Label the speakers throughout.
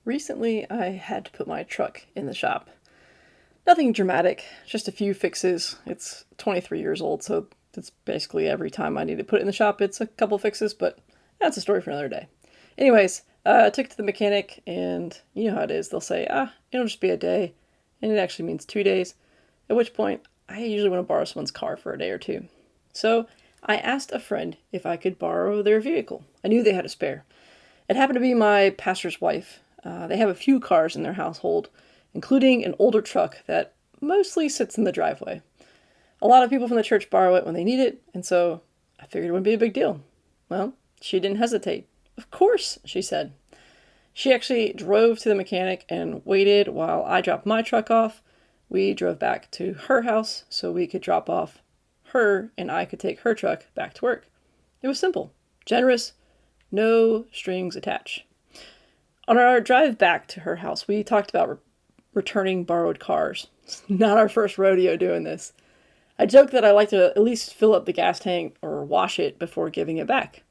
Speaker 1: Recently, I had to put my truck in the shop. Nothing dramatic, just a few fixes. It's 23 years old, so it's basically every time I need to put it in the shop, it's a couple fixes, but that's a story for another day. Anyways, I took it to the mechanic, and you know how it is. They'll say, it'll just be a day, and it actually means 2 days, at which point I usually want to borrow someone's car for a day or two. So I asked a friend if I could borrow their vehicle. I knew they had a spare. It happened to be my pastor's wife. They have a few cars in their household, including an older truck that mostly sits in the driveway. A lot of people from the church borrow it when they need it, and so I figured it wouldn't be a big deal. Well, she didn't hesitate. Of course, she said. She actually drove to the mechanic and waited while I dropped my truck off. We drove back to her house so we could drop off her and I could take her truck back to work. It was simple, generous, no strings attached. On our drive back to her house, we talked about returning borrowed cars. It's not our first rodeo doing this. I joked that I like to at least fill up the gas tank or wash it before giving it back.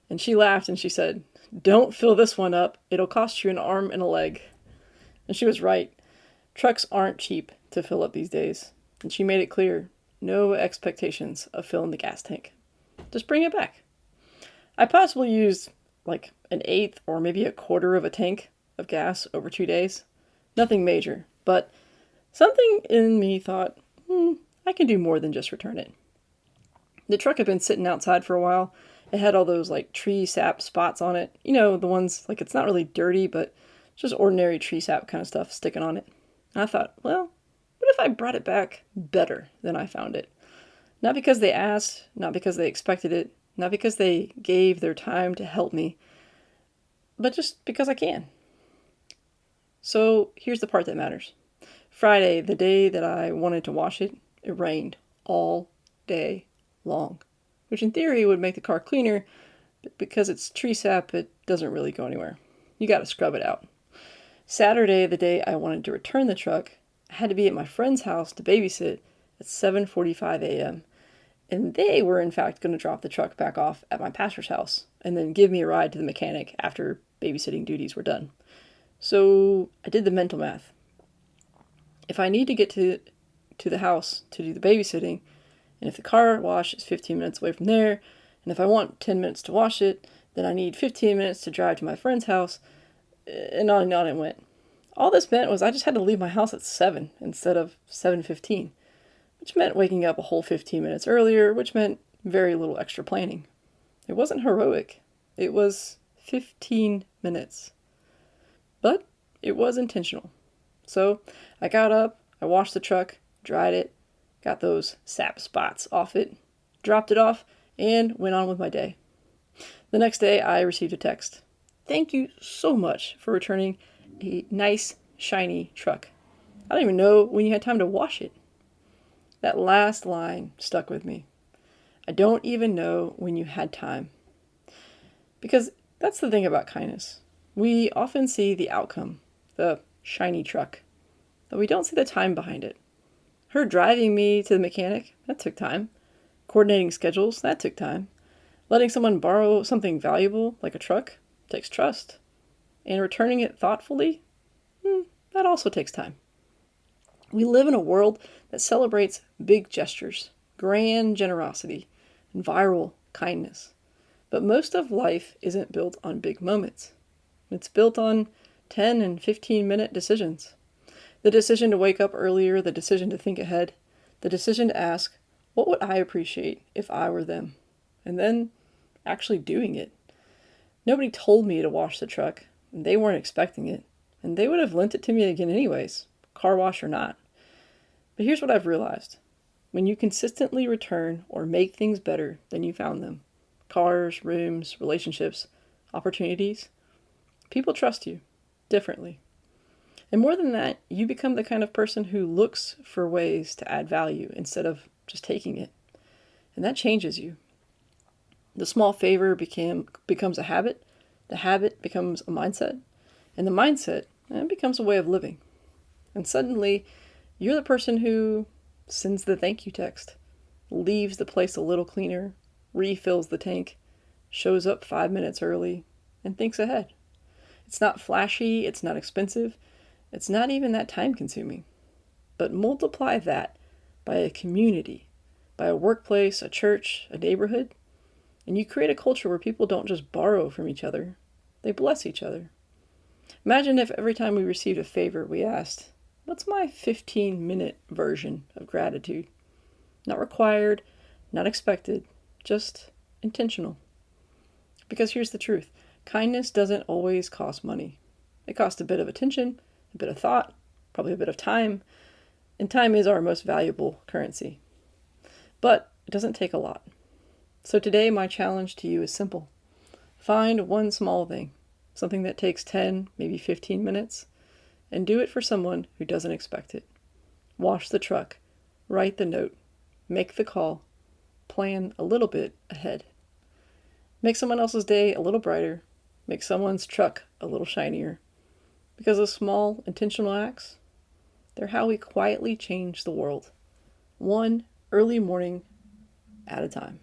Speaker 1: And she laughed and she said, "Don't fill this one up. It'll cost you an arm and a leg." And she was right. Trucks aren't cheap to fill up these days. And she made it clear, no expectations of filling the gas tank. Just bring it back. I possibly used like an eighth or maybe a quarter of a tank of gas over 2 days. Nothing major, but something in me thought, I can do more than just return it. The truck had been sitting outside for a while. It had all those like tree sap spots on it. You know, the ones like it's not really dirty, but just ordinary tree sap kind of stuff sticking on it. And I thought, well, what if I brought it back better than I found it? Not because they asked, not because they expected it, not because they gave their time to help me, but just because I can. So here's the part that matters. Friday, the day that I wanted to wash it, it rained all day long, which in theory would make the car cleaner, but because it's tree sap, it doesn't really go anywhere. You gotta scrub it out. Saturday, the day I wanted to return the truck, I had to be at my friend's house to babysit at 7:45 a.m., and they were in fact going to drop the truck back off at my pastor's house and then give me a ride to the mechanic after babysitting duties were done. So I did the mental math. If I need to get to the house to do the babysitting, and if the car wash is 15 minutes away from there, and if I want 10 minutes to wash it, then I need 15 minutes to drive to my friend's house, and on it went. All this meant was I just had to leave my house at 7 instead of 7:15, which meant waking up a whole 15 minutes earlier, which meant very little extra planning. It wasn't heroic. It was 15 minutes. But it was intentional. So I got up, I washed the truck, dried it, got those sap spots off it, dropped it off, and went on with my day. The next day I received a text. "Thank you so much for returning a nice, shiny truck. I don't even know when you had time to wash it." That last line stuck with me. I don't even know when you had time. Because that's the thing about kindness. We often see the outcome, the shiny truck, but we don't see the time behind it. Her driving me to the mechanic, that took time. Coordinating schedules, that took time. Letting someone borrow something valuable, like a truck, takes trust. And returning it thoughtfully, that also takes time. We live in a world that celebrates big gestures, grand generosity, and viral kindness. But most of life isn't built on big moments. It's built on 10 and 15-minute decisions. The decision to wake up earlier, the decision to think ahead, the decision to ask, what would I appreciate if I were them? And then actually doing it. Nobody told me to wash the truck, and they weren't expecting it, and they would have lent it to me again anyways, car wash or not. But here's what I've realized. When you consistently return or make things better than you found them, cars, rooms, relationships, opportunities, people trust you differently. And more than that, you become the kind of person who looks for ways to add value instead of just taking it. And that changes you. The small favor becomes a habit. The habit becomes a mindset. And the mindset becomes a way of living. And suddenly, you're the person who sends the thank you text, leaves the place a little cleaner, refills the tank, shows up 5 minutes early, and thinks ahead. It's not flashy, it's not expensive, it's not even that time consuming. But multiply that by a community, by a workplace, a church, a neighborhood, and you create a culture where people don't just borrow from each other, they bless each other. Imagine if every time we received a favor, we asked, "What's my 15-minute version of gratitude?" Not required, not expected, just intentional. Because here's the truth, kindness doesn't always cost money. It costs a bit of attention, a bit of thought, probably a bit of time, and time is our most valuable currency. But it doesn't take a lot. So today, my challenge to you is simple. Find one small thing, something that takes 10, maybe 15 minutes, and do it for someone who doesn't expect it. Wash the truck, write the note, make the call, plan a little bit ahead. Make someone else's day a little brighter, make someone's truck a little shinier. Because those small, intentional acts, they're how we quietly change the world, one early morning at a time.